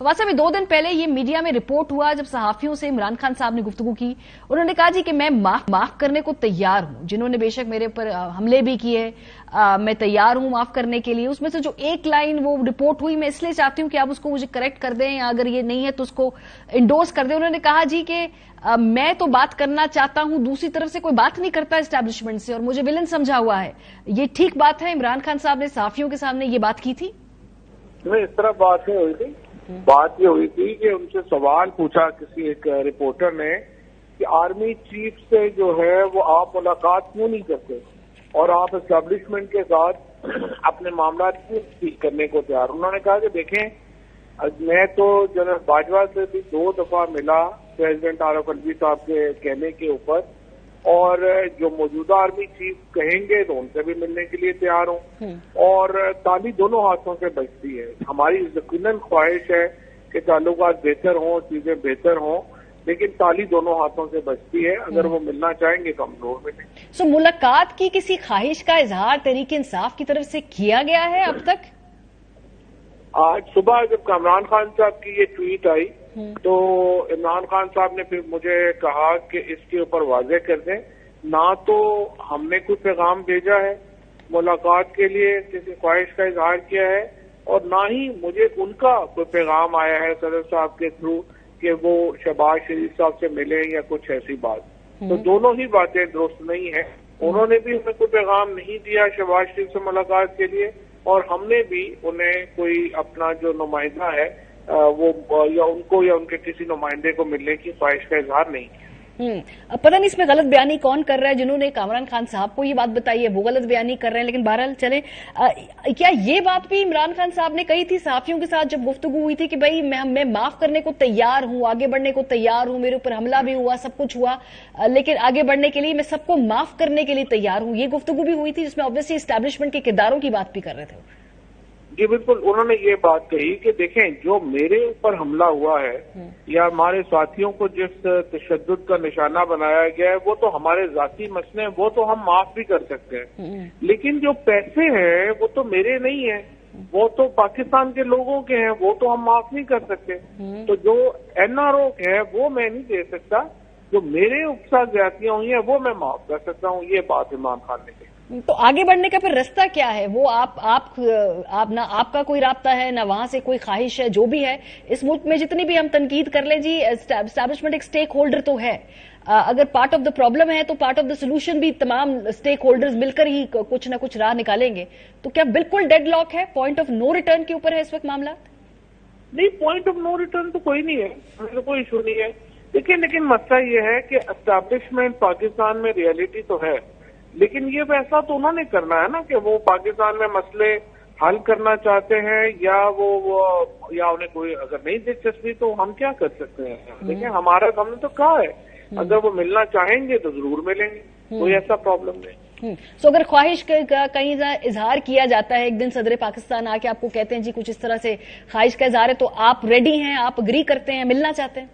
फवाद साहब, 2 दिन पहले ये मीडिया में रिपोर्ट हुआ जब सहाफियों से इमरान खान साहब ने गुफ्तगू की। उन्होंने कहा जी कि मैं माफ करने को तैयार हूं, जिन्होंने बेशक मेरे पर हमले भी किए, मैं तैयार हूं माफ करने के लिए। उसमें से जो एक लाइन वो रिपोर्ट हुई, मैं इसलिए चाहती हूं कि आप उसको मुझे करेक्ट कर दें, या अगर ये नहीं है तो उसको इंडोर्स कर दें। उन्होंने कहा जी कि मैं तो बात करना चाहता हूं, दूसरी तरफ से कोई बात नहीं करता एस्टैब्लिशमेंट से, और मुझे विलन समझा हुआ है। ये ठीक बात है? इमरान खान साहब ने सहाफियों के सामने ये बात की थी? नहीं, इस तरह बात नहीं हुई थी। बात ये हुई थी कि उनसे सवाल पूछा किसी एक रिपोर्टर ने कि आर्मी चीफ से जो है वो आप मुलाकात क्यों नहीं करते और आप एस्टैब्लिशमेंट के साथ अपने मामला क्यों ठीक करने को तैयार। उन्होंने कहा कि देखें, मैं तो जनरल बाजवा से भी 2 दफा मिला प्रेसिडेंट आरिफ अलवी साहब के कहने के ऊपर, और जो मौजूदा आर्मी चीफ कहेंगे तो उनसे भी मिलने के लिए तैयार हूं, और ताली दोनों हाथों से बजती है। हमारी यकीनन ख्वाहिश है कि ताल्लुकात बेहतर हों, चीजें बेहतर हों, लेकिन ताली दोनों हाथों से बजती है। अगर वो मिलना चाहेंगे तो हम जरूर मिलेंगे। सो मुलाकात की किसी ख्वाहिश का इजहार तहरीक इंसाफ की तरफ से किया गया है अब तक? आज सुबह जब इमरान खान साहब की ये ट्वीट आई तो इमरान खान साहब ने फिर मुझे कहा कि इसके ऊपर वाज़ेह कर दें, ना तो हमने कोई पैगाम भेजा है मुलाकात के लिए, किसी ख्वाहिश का इजहार किया है, और ना ही मुझे उनका कोई पैगाम आया है सदर साहब के थ्रू कि वो शहबाज शरीफ साहब से मिले या कुछ ऐसी बात। तो दोनों ही बातें दुरुस्त नहीं है। उन्होंने भी हमें कोई पैगाम नहीं दिया शहबाज शरीफ से मुलाकात के लिए, और हमने भी उन्हें कोई अपना जो नुमाइंदा है वो या उनको या उनके किसी नुमाइंदे को मिलने की ख्वाहिश का इजहार नहीं किया। पता नहीं इसमें गलत बयानी कौन कर रहा है। जिन्होंने इमरान खान साहब को ये बात बताई है वो गलत बयानी कर रहे हैं, लेकिन बहरहाल चले। क्या ये बात भी इमरान खान साहब ने कही थी सहाफियों के साथ जब गुफ्तगू हुई थी कि भाई मैं माफ करने को तैयार हूं, आगे बढ़ने को तैयार हूं, मेरे ऊपर हमला भी हुआ, सब कुछ हुआ, लेकिन आगे बढ़ने के लिए मैं सबको माफ करने के लिए तैयार हूं? ये गुफ्तगू भी हुई थी जिसमें ऑब्वियसली एस्टैब्लिशमेंट के किरदारों की बात भी कर रहे थे। जी बिल्कुल, उन्होंने ये बात कही कि देखें, जो मेरे ऊपर हमला हुआ है या हमारे साथियों को जिस तशद्दुद का निशाना बनाया गया है वो तो हमारे जाती मसले हैं, वो तो हम माफ भी कर सकते हैं, लेकिन जो पैसे हैं वो तो मेरे नहीं है, वो तो पाकिस्तान के लोगों के हैं, वो तो हम माफ नहीं कर सकते। तो जो NRO है वो मैं नहीं दे सकता, जो मेरे ऊपर ज्यादतियां हुई हैं वो मैं माफ कर सकता हूँ। ये बात इमरान खान ने कही। तो आगे बढ़ने का फिर रास्ता क्या है? वो आप ना आपका कोई रास्ता है ना वहां से कोई ख्वाहिश है। जो भी है इस मुल्क में जितनी भी हम तनकीद कर ले जी, एस्टैब्लिशमेंट एक स्टेक होल्डर तो है। अगर पार्ट ऑफ द प्रॉब्लम है तो पार्ट ऑफ द सोल्यूशन भी तमाम स्टेक होल्डर्स मिलकर ही कुछ ना कुछ राह निकालेंगे। तो क्या बिल्कुल डेडलॉक है, पॉइंट ऑफ नो रिटर्न के ऊपर है इस वक्त मामला? नहीं, पॉइंट ऑफ नो रिटर्न तो कोई नहीं है, तो कोई इशू नहीं है। लेकिन मसला ये है कि एस्टैब्लिशमेंट पाकिस्तान में रियलिटी तो है, लेकिन ये वैसा तो उन्होंने करना है ना कि वो पाकिस्तान में मसले हल करना चाहते हैं, या या उन्हें कोई अगर नहीं दिलचस्पी तो हम क्या कर सकते हैं। देखिए, हमारा हमने तो कहा है अगर वो मिलना चाहेंगे तो जरूर मिलेंगे, कोई ऐसा प्रॉब्लम नहीं। सो अगर ख्वाहिश का कहीं इजहार किया जाता है, एक दिन सदर पाकिस्तान आके आपको कहते हैं जी कुछ इस तरह से ख्वाहिश का इजहार है, तो आप रेडी हैं, आप अग्री करते हैं, मिलना चाहते हैं?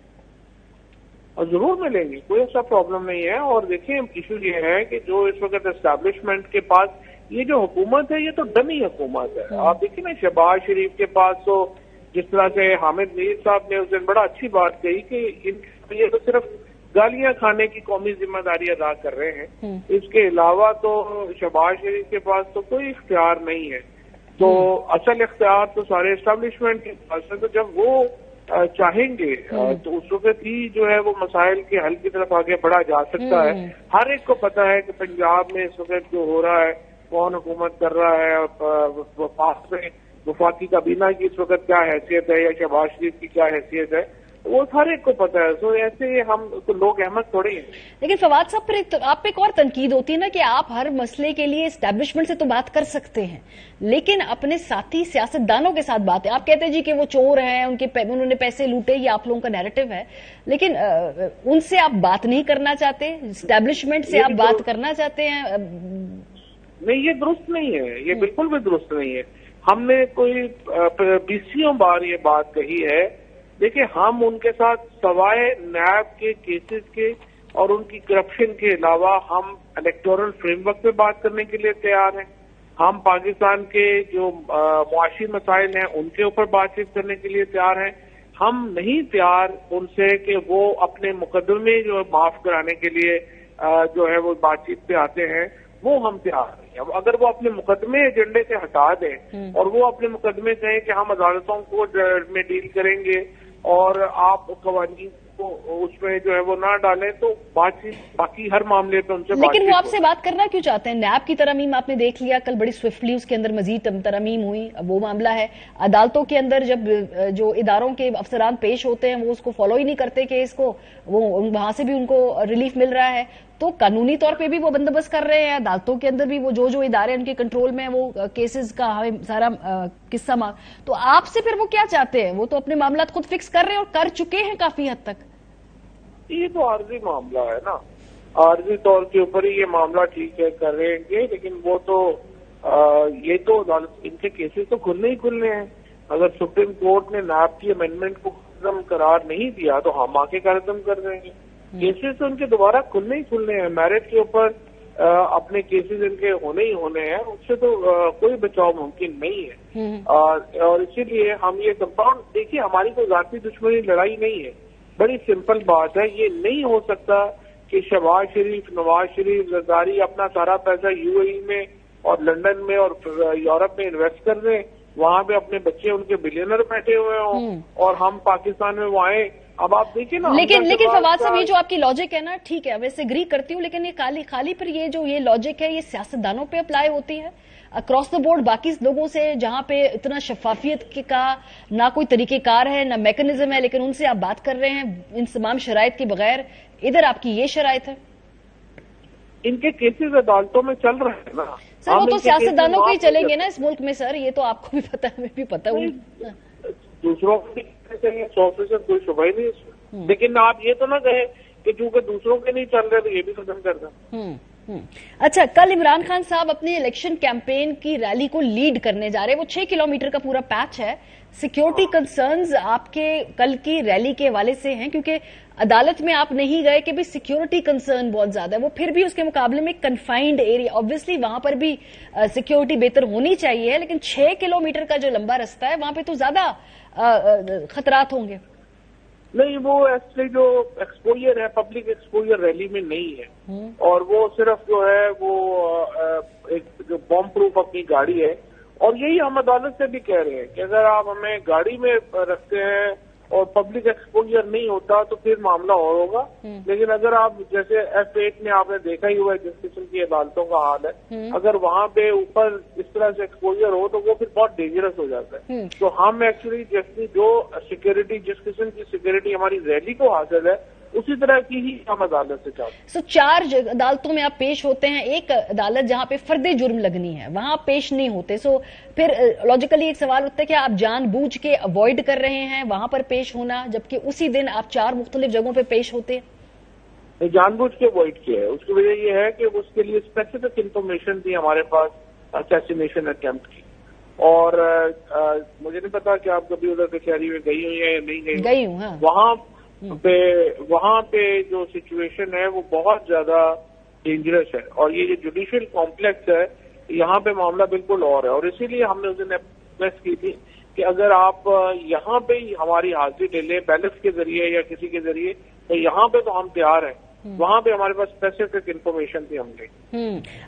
और जरूर मिलेंगे, कोई ऐसा प्रॉब्लम नहीं है। और देखिए, इशू ये है कि जो इस वक्त एस्टैब्लिशमेंट के पास ये जो हुकूमत है ये तो डमी हुकूमत है। आप देखिए ना, शहबाज शरीफ के पास तो जिस तरह से हामिद मीर साहब ने उस दिन बड़ा अच्छी बात कही कि ये तो सिर्फ गालियां खाने की कौमी जिम्मेदारी अदा कर रहे हैं, इसके अलावा तो शहबाज शरीफ के पास तो कोई इख्तियार नहीं है। तो असल इख्तियार तो सारे एस्टैब्लिशमेंट के पास है। तो जब वो चाहेंगे तो उस वक्त ही जो है वो मसाइल के हल की तरफ आगे बढ़ा जा सकता है। हर एक को पता है कि पंजाब में इस वक्त जो हो रहा है, कौन हुकूमत कर रहा है, पास में वफाकी काबीना की इस वक्त क्या हैसियत है या शहबाज शरीफ की क्या हैसियत है, वो हर एक को पता है। तो ऐसे हम तो लोग अहमद थोड़े हैं। लेकिन फवाद साहब, फिर आप पे एक और तनकीद होती है ना कि आप हर मसले के लिए एस्टैब्लिशमेंट से तो बात कर सकते हैं, लेकिन अपने साथी सियासतदानों के साथ बात है। आप कहते हैं जी कि वो चोर हैं, उन्होंने पैसे लूटे, ये आप लोगों का नैरेटिव है, लेकिन उनसे आप बात नहीं करना चाहते, एस्टैब्लिशमेंट से आप बात करना चाहते हैं? नहीं, ये दुरुस्त नहीं है, ये बिल्कुल भी दुरुस्त नहीं है। हमने कोई 20 बार ये बात कही है। देखिए, हम उनके साथ सवाए नैब के केसेस के और उनकी करप्शन के अलावा हम इलेक्टोरल फ्रेमवर्क पे बात करने के लिए तैयार हैं। हम पाकिस्तान के जो मुआशी मसाइल हैं उनके ऊपर बातचीत करने के लिए तैयार हैं। ہم نہیں تیار ان سے کہ وہ اپنے مقدمے جو معاف کرانے کے لیے جو ہے وہ بات چیت پہ آتے ہیں، وہ ہم تیار نہیں. اب اگر وہ اپنے مقدمے ایجنڈے سے ہٹا دیں اور وہ اپنے مقدمے کہیں کہ ہم عدالتوں کو میں ڈیل کریں گے اور آپ قوانین کو اس میں جو ہے وہ نہ ڈالیں، تو بات چیت باقی ہر معاملے پہ ان سے لیکن وہ آپ سے بات کرنا کیوں چاہتے ہیں؟ نیب کی ترامیم آپ نے دیکھ لیا کل بڑی سوئفٹلی اس کے اندر مزید ترامیم ہوئی، اب وہ معاملہ ہے. عدالتوں کے اندر جب جو اداروں کے افسران پیش ہوتے ہیں وہ اس کو فالو ہی نہیں کرتے کہ اس کو وہ وہاں سے بھی ان کو ریلیف مل رہا ہے، تو قانونی طور پہ بھی وہ بندوبست کر رہے ہیں. عدالتوں کے اندر بھی وہ جو ادارے ان کے کنٹرول میں وہ کیسز کا ہمیں سارا قصہ تو آپ سے پھر وہ کیا چاہتے ہیں؟ وہ تو اپنے معاملات خود فکس کر رہے ہیں اور کر چکے ہیں کافی حد تک. یہ تو عارضی معاملہ ہے نا، عارضی طور کے اوپر ہی یہ معاملہ ٹھیک ہے کر رہے ہیں، لیکن وہ تو یہ تو ان کے کیسز تو کھلنے ہی کھلنے ہیں. اگر سپریم کورٹ نے نیب کی امینڈمنٹ کو ختم قرار نہیں دیا تو ہم آ کے ختم کر دیں گے. کیسز تو ان کے دوبارہ کھلنے ہی کھلنے ہیں. میرٹ کے اوپر اپنے کیسز ان کے ہونے ہی ہونے ہیں، اس سے تو کوئی بچاؤ ممکن نہیں ہے. اور اسی لیے ہم یہ کمپاؤنڈ دیکھیے، ہماری کوئی ذاتی دشمنی لڑائی نہیں ہے. بڑی سمپل بات ہے، یہ نہیں ہو سکتا کہ شہباز شریف، نواز شریف، زرداری اپنا سارا پیسہ UAE میں اور لندن میں اور یورپ میں انویسٹ کر دیں، وہاں پہ اپنے بچے ان کے بلیونر بیٹھے ہوئے ہوں اور ہم پاکستان میں وہ آئیں. اب آپ دیکھیں نا، لیکن فواد صاحب یہ جو آپ کی لاجک ہے نا، ٹھیک ہے ویسے اگری کرتی ہوں، لیکن یہ خالی پھر یہ جو یہ لاجک ہے یہ سیاستدانوں پہ اپلائی ہوتی ہے اکراس دا بورڈ باقی لوگوں سے، جہاں پہ اتنا شفافیت کا نہ کوئی طریقہ کار ہے نہ میکنزم ہے، لیکن ان سے آپ بات کر رہے ہیں ان تمام شرائط کے بغیر. ادھر آپ کی یہ شرائط ہے. ان کے کیسز عدالتوں میں چل رہے ہیں نا سر، وہ تو سیاستدانوں کو ہی چلیں گے نا اس ملک میں سر، یہ تو آپ کو بھی پتا ہے، ہمیں بھی پتا ہے. دوسروں کو بھی چاہیے 100% کوئی شبہ ہی نہیں اس میں. لیکن آپ یہ تو نہ کہیں کہ چونکہ دوسروں کے نہیں چل رہے تو یہ بھی ختم کر دیں. اچھا، کل عمران خان صاحب اپنی الیکشن کیمپین کی ریلی کو لیڈ کرنے جا رہے ہیں. وہ 6 کلومیٹر کا پورا پیچ ہے. سیکیورٹی کنسرنز آپ کے کل کی ریلی کے حوالے سے ہیں؟ کیونکہ عدالت میں آپ نہیں گئے کہ بھی سیکیورٹی کنسرن بہت زیادہ ہے. وہ پھر بھی اس کے مقابلے میں کنفائنڈ ایریا، آبویسلی وہاں پر بھی سیکیورٹی بہتر ہونی چاہیے، لیکن 6 کلومیٹر کا جو لمبا رستہ ہے وہاں پہ تو زیادہ خطرات ہوں گے. نہیں، وہ ایکچولی جو ایکسپوجر ہے پبلک ایکسپوجر ریلی میں نہیں ہے، اور وہ صرف جو ہے وہ ایک جو بام پروف اپنی گاڑی ہے. اور یہی ہم عدالت سے بھی کہہ رہے ہیں کہ اگر آپ ہمیں گاڑی میں رکھتے ہیں اور پبلک ایکسپوجر نہیں ہوتا تو پھر معاملہ اور ہوگا. لیکن اگر آپ جیسے F8 میں آپ نے دیکھا ہی ہوا ہے جس قسم کی عدالتوں کا حال ہے، اگر وہاں پہ اوپر اس طرح سے ایکسپوجر ہو تو وہ پھر بہت ڈینجرس ہو جاتا ہے. تو ہم ایکچولی جیسے جو سیکورٹی، جس قسم کی سیکورٹی ہماری ریلی کو حاصل ہے اسی طرح کی ہی ہم عدالت سے چاہتے ہیں. 4 عدالتوں میں آپ پیش ہوتے ہیں، ایک عدالت جہاں پہ فرد جرم لگنی ہے وہاں پیش نہیں ہوتے. پھر لاجیکلی ایک سوال ہوتا ہے کہ آپ جان بوجھ کے اوائڈ کر رہے ہیں وہاں پر پیش ہونا، جبکہ اسی دن آپ 4 مختلف جگہوں پہ پیش ہوتے ہیں. جان بوجھ کے اوائڈ کیا ہے، اس کی وجہ یہ ہے کہ اس کے لیے اسپیسیفک انفارمیشن تھی ہمارے پاس اسیسینیشن اٹیمپٹ کی. اور مجھے نہیں پتا کہ آپ کبھی ادھر کچہری میں گئی ہوئی ہیں یا نہیں گئی ہوں. ہاں، وہاں پہ جو سچویشن ہے وہ بہت زیادہ ڈینجرس ہے، اور یہ جو جوڈیشل کمپلیکس ہے یہاں پہ معاملہ بالکل اور ہے. اور اسی لیے ہم نے اس دن ریکویسٹ کی تھی کہ اگر آپ یہاں پہ ہی ہماری حاضری لے لیں بیلٹ کے ذریعے یا کسی کے ذریعے، تو یہاں پہ تو ہم تیار ہیں. وہاں پہ ہمارے پاس اسپیسیفک انفارمیشن تھی ہم نے.